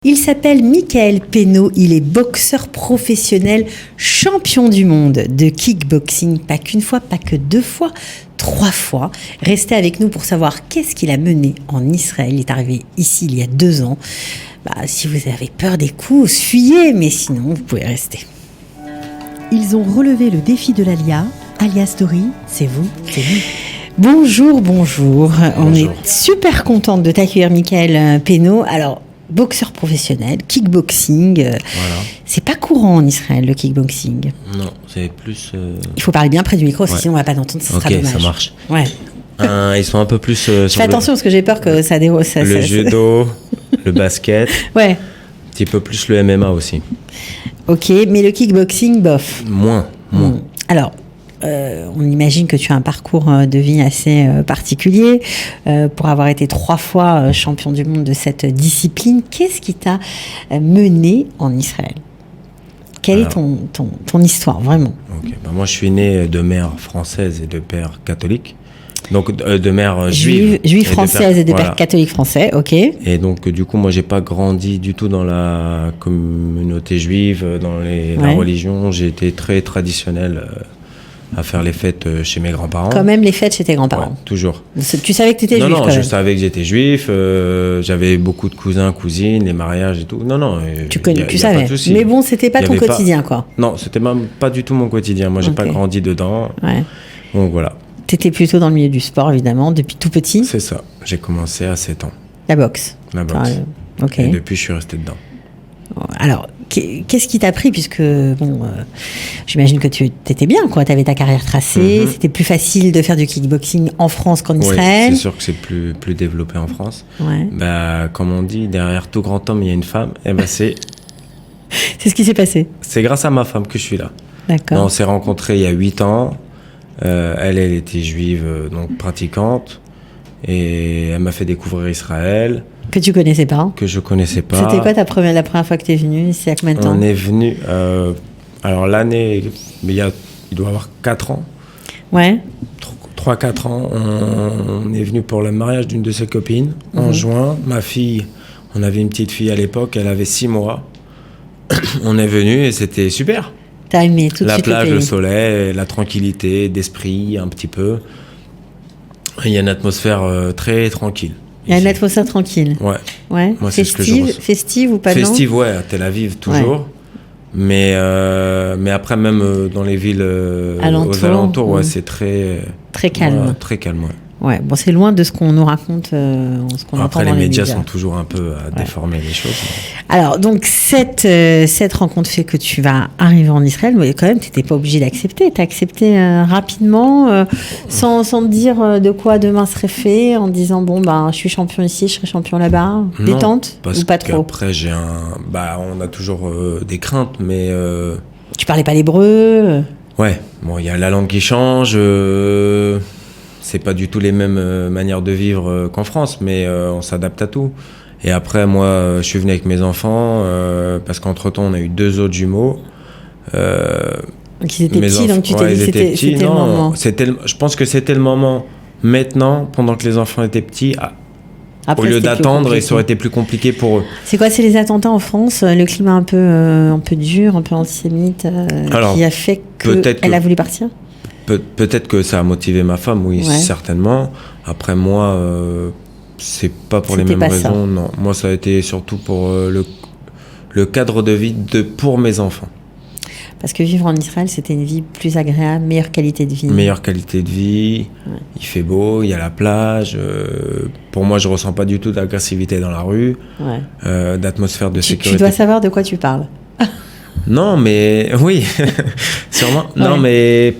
Il s'appelle Michael Penaud, il est boxeur professionnel, champion du monde de kickboxing, pas qu'une fois, pas que deux fois, 3 fois. Restez avec nous pour savoir qu'est-ce qu'il a mené en Israël. Il est arrivé ici il y a 2 ans. Si vous avez peur des coups, fuyez, mais sinon vous pouvez rester. Ils ont relevé le défi de l'Alia. Alia Story, c'est vous, c'est lui. Bonjour. On est super contente de t'accueillir, Michael Penaud. Alors, boxeur professionnel, kickboxing, Voilà. c'est pas courant en Israël le kickboxing. Non, c'est plus... Il faut parler bien près du micro, sinon on va pas t'entendre, ça sera dommage. Ok, ça marche. Ouais. Ils sont un peu plus... Je fais attention parce que j'ai peur que ça déroule. Le judo, le basket, Ouais, un petit peu plus le MMA aussi. ok, mais le kickboxing, bof. Moins. Alors, on imagine que tu as un parcours de vie assez particulier pour avoir été 3 fois champion du monde de cette discipline. Qu'est-ce qui t'a mené en Israël ? Quelle est ton histoire, vraiment ? Ok, moi, je suis né de mère française et de père catholique. Donc, de mère juive. Juive française et de voilà. père catholique français, ok. Et donc, du coup, moi, j'ai pas grandi du tout dans la communauté juive, dans la religion. J'ai été très traditionnel à faire les fêtes chez mes grands-parents. Quand même les fêtes chez tes grands-parents. Ouais, toujours. Tu savais que tu étais juif Non, quand je même. savais que j'étais juif. J'avais beaucoup de cousins, cousines, les mariages et tout. Non. Tu y a savais. pas de souci. Mais bon, c'était pas Y ton avait quotidien, quoi. Non, c'était même pas du tout mon quotidien. Moi, j'ai pas grandi dedans. Ouais. Donc voilà. T'étais plutôt dans le milieu du sport, évidemment, depuis tout petit. C'est ça. J'ai commencé à 7 ans. La boxe. La boxe. Ok. Et depuis, je suis resté dedans. Alors, qu'est-ce qui t'a pris, puisque j'imagine que tu étais bien, quoi. Tu avais ta carrière tracée, c'était plus facile de faire du kickboxing en France qu'en Israël. Oui, c'est sûr que c'est plus développé en France. Ouais. Comme on dit, derrière tout grand homme, il y a une femme. Et c'est ce qui s'est passé. C'est grâce à ma femme que je suis là. D'accord. On s'est rencontrés il y a 8 ans. Elle était juive, donc pratiquante. Et elle m'a fait découvrir Israël. Que tu connaissais pas. Que je connaissais pas. C'était quoi la première fois que tu es venu? C'est à combien de temps? On est venu... alors l'année... Il doit y avoir 4 ans. Ouais. 3-4 ans. On est venu pour le mariage d'une de ses copines. En juin, ma fille... On avait une petite fille à l'époque. Elle avait 6 mois. On est venu et c'était super. T'as aimé tout de suite la plage, le soleil, la tranquillité d'esprit, un petit peu. Il y a une atmosphère très tranquille. Il y a une atmosphère tranquille. Ouais. Moi, c'est ce que je ressens. Festive ou pas? Festive, ouais, à Tel Aviv, toujours. Ouais. Mais après, même dans les villes aux alentours, ouais, c'est très calme. Ouais, très calme, ouais. Ouais, bon, c'est loin de ce qu'on nous raconte, ce qu'on entend dans les médias. Sont toujours un peu à déformer les choses. Alors, donc, cette rencontre fait que tu vas arriver en Israël, mais quand même, tu n'étais pas obligé d'accepter. Tu as accepté rapidement, sans te dire de quoi demain serait fait, en disant, je suis champion ici, je serai champion là-bas. Détente ou pas trop? Après, on a toujours des craintes, mais... Tu parlais pas l'hébreu? Ouais. Bon, il y a la langue qui change... C'est pas du tout les mêmes manières de vivre qu'en France, mais on s'adapte à tout. Et après, moi, je suis venu avec mes enfants, parce qu'entre-temps, on a eu 2 autres jumeaux. Donc ils étaient petits, donc tu t'es dit que c'était le moment. Je pense que c'était le moment maintenant, pendant que les enfants étaient petits, au lieu d'attendre, et ça aurait été plus compliqué pour eux. C'est quoi, c'est les attentats en France, le climat un peu dur, un peu antisémite, qui a fait qu'elle a voulu partir? Peut-être que ça a motivé ma femme, oui, certainement. Après, moi, c'est pas pour les mêmes raisons. Non. Moi, ça a été surtout pour le cadre de vie pour mes enfants. Parce que vivre en Israël, c'était une vie plus agréable, meilleure qualité de vie. Meilleure qualité de vie, il fait beau, il y a la plage. Pour moi, je ressens pas du tout d'agressivité dans la rue, d'atmosphère de sécurité. Tu dois savoir de quoi tu parles. Non, mais... Oui, sûrement. Non, mais...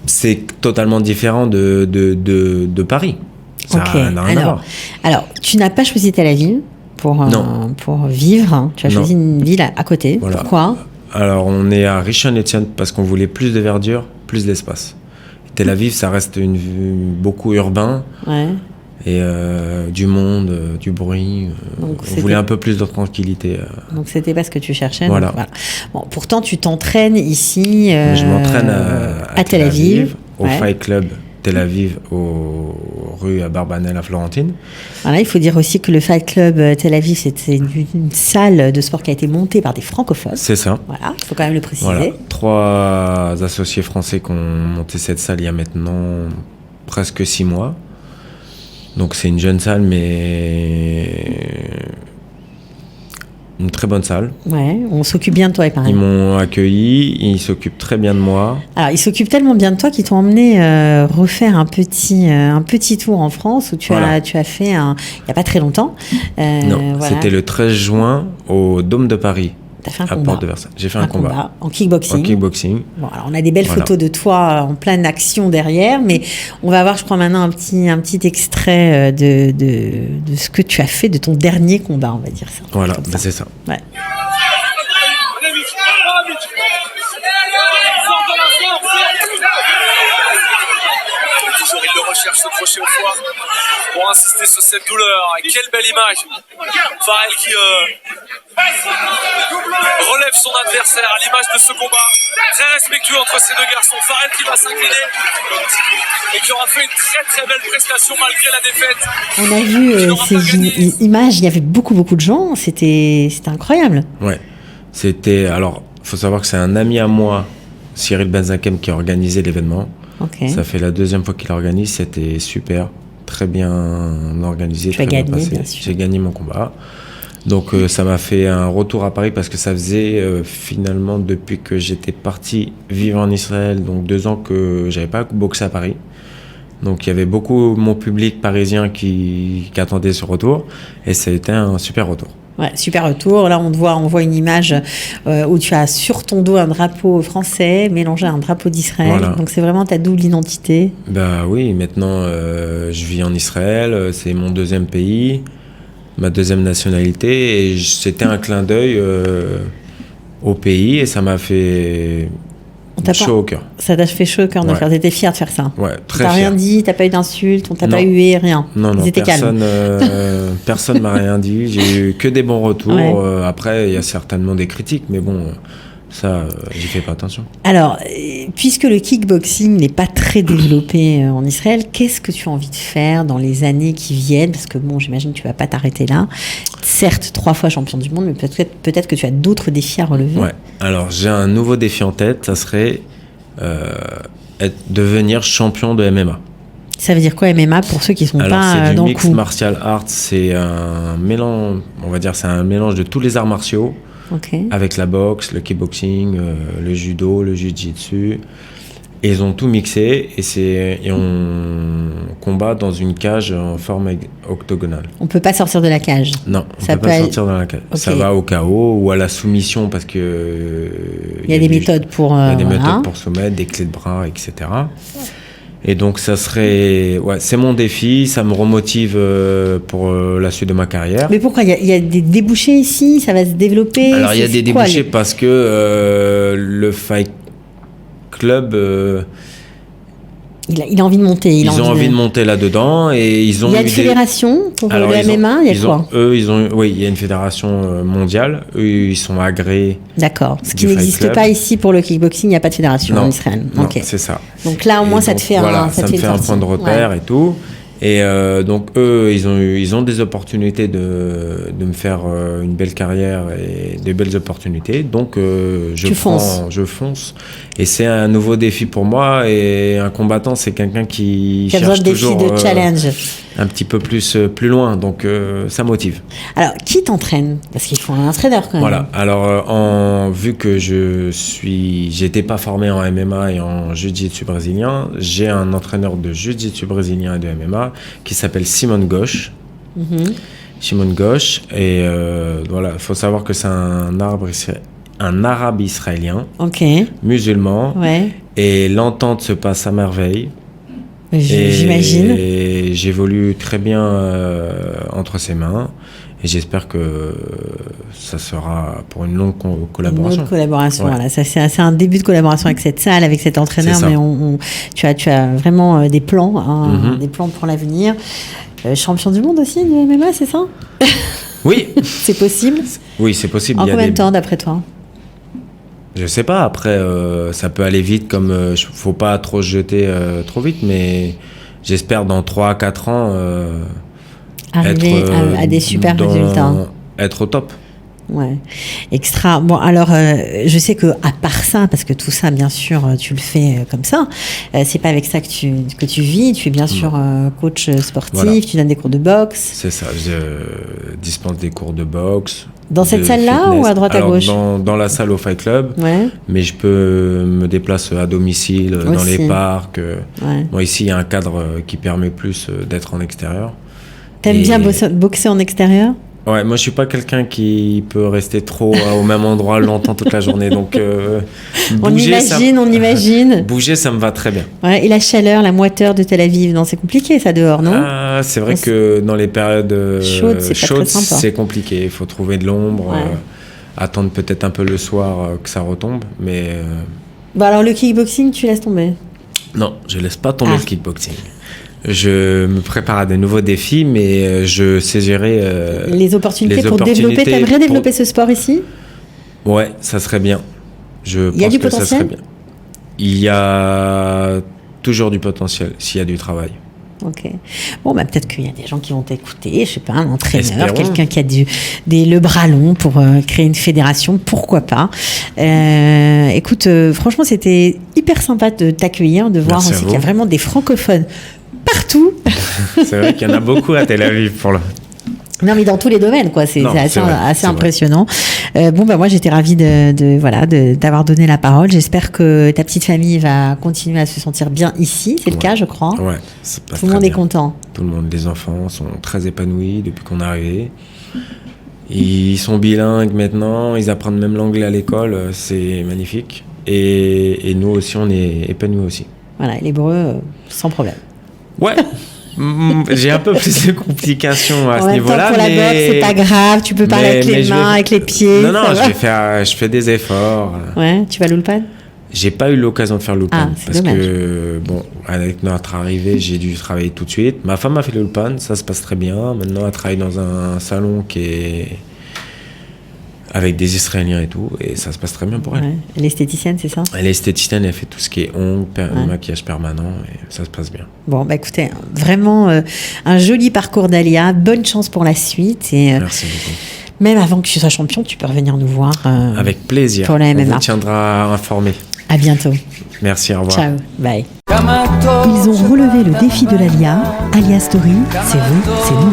C'est totalement différent de Paris. Ça n'a rien à voir. Alors, tu n'as pas choisi Tel Aviv pour vivre. Tu as choisi une ville à côté. Voilà. Pourquoi? Alors, on est à Rishon LeZion parce qu'on voulait plus de verdure, plus d'espace. Tel Aviv, ça reste beaucoup urbain. Ouais. Et du monde, du bruit. On voulait un peu plus de tranquillité. Donc c'était pas ce que tu cherchais. Voilà. Donc, voilà. Bon, pourtant, tu t'entraînes ici. Je m'entraîne à Tel Aviv, au Fight Club Tel Aviv, aux rues à Barbanel à Florentine. Voilà, il faut dire aussi que le Fight Club Tel Aviv, c'était une salle de sport qui a été montée par des francophones. C'est ça. Voilà, il faut quand même le préciser. Voilà. 3 associés français qui ont monté cette salle il y a maintenant presque 6 mois. Donc c'est une jeune salle, mais une très bonne salle. Ouais, on s'occupe bien de toi, pareil. Ils m'ont accueilli, ils s'occupent très bien de moi. Alors, ils s'occupent tellement bien de toi qu'ils t'ont emmené refaire un petit tour en France où tu as fait il n'y a pas très longtemps. Non, c'était le 13 juin au Dôme de Paris. T'as fait un à combat. Porte de Versailles. J'ai fait un combat. En kickboxing. En kickboxing. Bon, alors on a des belles photos de toi en pleine action derrière, mais on va voir, je crois, maintenant un petit extrait de ce que tu as fait de ton dernier combat, on va dire ça. Voilà, bah c'est ça. Ouais. Toujours, il le recherche, ce crochet au foie pour insister sur cette douleur. Et quelle belle image. Farrell qui relève son adversaire à l'image de ce combat très respectueux entre ces deux garçons. Farrell qui va s'incliner et qui aura fait une très très belle prestation malgré la défaite. On a vu ces images, il y avait beaucoup de gens, c'était incroyable. Ouais, alors, faut savoir que c'est un ami à moi, Cyril Benzakem, qui a organisé l'événement. Okay. Ça fait la 2e fois qu'il organise, c'était super, très bien organisé, tu as très gagné, bien passé. Bien sûr. J'ai gagné mon combat. Donc ça m'a fait un retour à Paris parce que ça faisait finalement depuis que j'étais parti vivre en Israël, donc 2 ans que j'avais pas boxé à Paris. Donc il y avait beaucoup mon public parisien qui attendait ce retour et ça a été un super retour. Ouais, super retour. Là, on voit une image où tu as sur ton dos un drapeau français mélangé à un drapeau d'Israël. Voilà. Donc c'est vraiment ta double identité. Bah oui, maintenant je vis en Israël, c'est mon 2e pays. Ma 2e nationalité, et c'était un clin d'œil au pays et ça m'a fait chaud au cœur. Ça t'a fait chaud au cœur de faire. T'étais fier de faire ça. Ouais, très fier. T'as rien dit, t'as pas eu d'insultes, on t'a pas hué, rien. Non, Ils étaient calmes. Personne m'a rien dit. J'ai eu que des bons retours. Ouais. Après, il y a certainement des critiques, mais bon. Ça, j'y fais pas attention. Alors, puisque le kickboxing n'est pas très développé en Israël, qu'est-ce que tu as envie de faire dans les années qui viennent ? Parce que bon, j'imagine que tu vas pas t'arrêter là. Certes, 3 fois champion du monde, mais peut-être que tu as d'autres défis à relever. Ouais. Alors, j'ai un nouveau défi en tête. Ça serait devenir champion de MMA. Ça veut dire quoi MMA pour ceux qui sont pas dans le coup ? Alors, c'est du mixed martial arts. C'est un mélange, on va dire, c'est un mélange de tous les arts martiaux. Okay. Avec la boxe, le kickboxing, le judo, le jiu-jitsu. Et ils ont tout mixé et on combat dans une cage en forme octogonale. On peut pas sortir de la cage. Non, on peut pas sortir de la cage. Okay. Ça va au KO ou à la soumission parce que il y a des méthodes pour il y a des méthodes pour soumettre, des clés de bras, etc. Et donc ça serait, c'est mon défi, ça me remotive pour la suite de ma carrière. Mais pourquoi ? Il y a des débouchés ici, ça va se développer. Alors il y a des débouchés parce que le Fight Club, il a envie de monter. Ils ont envie de monter là-dedans et ils ont. Il y a une fédération pour le MMA. Il y a quoi ? Il y a une fédération mondiale. Eux, ils sont agréés. D'accord. Ce qui n'existe pas ici pour le kickboxing, il n'y a pas de fédération en Israël. Non, okay. C'est ça. Donc là, au moins, ça te fait ça me fait un point de repère et tout. Et donc eux, ils ont des opportunités de me faire une belle carrière et des belles opportunités. Donc je fonce. Et c'est un nouveau défi pour moi. Et un combattant, c'est quelqu'un qui cherche toujours de challenge. Un petit peu plus loin. Donc ça motive. Alors qui t'entraîne ? Parce qu'il faut un entraîneur quand même. Voilà. Alors vu que j'étais pas formé en MMA et en jiu-jitsu brésilien, j'ai un entraîneur de jiu-jitsu brésilien et de MMA qui s'appelle Simon Gauche. Mm-hmm. Simon Gauche. Et voilà, il faut savoir que c'est un arabe israélien, musulman. Ouais. Et l'entente se passe à merveille. J'imagine. Et j'évolue très bien entre ses mains. Et j'espère que ça sera pour une longue collaboration. Une longue collaboration, voilà. Ça, c'est un début de collaboration avec cette salle, avec cet entraîneur. Mais tu as vraiment des plans, des plans pour l'avenir. Champion du monde aussi du MMA, c'est ça ? Oui. C'est possible ? Oui, c'est possible. En combien de temps, d'après toi ? Je sais pas, après, ça peut aller vite, comme faut pas trop se jeter trop vite, mais j'espère dans 3-4 ans arriver à des super résultats. Être au top. Ouais, extra. Bon, alors, je sais que à part ça, parce que tout ça, bien sûr, tu le fais comme ça, c'est pas avec ça que tu vis. Tu es bien sûr coach sportif, voilà. Tu donnes des cours de boxe. C'est ça, je dispense des cours de boxe. Dans cette salle-là fitness. Ou à droite à gauche? Dans la salle au Fight Club, ouais. Mais je peux me déplacer à domicile, aussi. Dans les parcs. Ouais. Bon, ici, il y a un cadre qui permet plus d'être en extérieur. T'aimes bien boxer en extérieur? Ouais, moi je suis pas quelqu'un qui peut rester trop au même endroit longtemps toute la journée, donc bouger, on imagine. Bouger, ça me va très bien. Ouais, et la chaleur, la moiteur de Tel Aviv, non, c'est compliqué ça dehors, non? C'est vrai que dans les périodes chaudes, c'est compliqué. Il faut trouver de l'ombre, attendre peut-être un peu le soir que ça retombe, mais. Bah alors le kickboxing, tu laisses tomber? Non, je laisse pas tomber le kickboxing. Je me prépare à de nouveaux défis, mais je saisirai les opportunités pour développer. T'aimerais développer ce sport ici? Ouais, ça serait bien. Il y a du potentiel? Ça serait bien. Il y a toujours du potentiel s'il y a du travail. Ok. Bon, bah, peut-être qu'il y a des gens qui vont t'écouter, je sais pas, un entraîneur, quelqu'un qui a le bras long pour créer une fédération, pourquoi pas. Écoute, franchement, c'était hyper sympa de t'accueillir, de voir aussi qu'il y a vraiment des francophones partout. C'est vrai qu'il y en a beaucoup à Tel Aviv pour le... Non, mais dans tous les domaines, quoi. C'est assez impressionnant. Bon, bah, moi, j'étais ravie d'avoir donné la parole. J'espère que ta petite famille va continuer à se sentir bien ici. C'est le cas, je crois. Ouais. Tout le monde est content. Tout le monde, les enfants sont très épanouis depuis qu'on est arrivé. Ils sont bilingues maintenant. Ils apprennent même l'anglais à l'école. C'est magnifique. Et nous aussi, on est épanouis aussi. Voilà, l'hébreu, sans problème. Ouais. J'ai un peu plus de complications à ce niveau-là. Pour la boxe, c'est pas grave. Tu peux parler avec les mains, avec les pieds. Non, je fais des efforts. Ouais, tu vas à l'Ulpan? J'ai pas eu l'occasion de faire l'Ulpan parce dommage. que, bon, avec notre arrivée, j'ai dû travailler tout de suite. Ma femme a fait l'Ulpan, ça se passe très bien. Maintenant, elle travaille dans un salon qui est avec des Israéliens et tout, et ça se passe très bien pour elle. Ouais. Elle est esthéticienne, c'est ça? Elle est esthéticienne, elle fait tout ce qui est ongles, maquillage permanent, et ça se passe bien. Bon, bah écoutez, vraiment un joli parcours d'Alia, bonne chance pour la suite. Et, merci beaucoup. Même avant que tu sois champion, tu peux revenir nous voir. Avec plaisir. Pour la MMA. On vous tiendra informé. À bientôt. Merci, au revoir. Ciao, bye. Ils ont relevé le défi de l'Alia. Alia Story, c'est vous, c'est nous.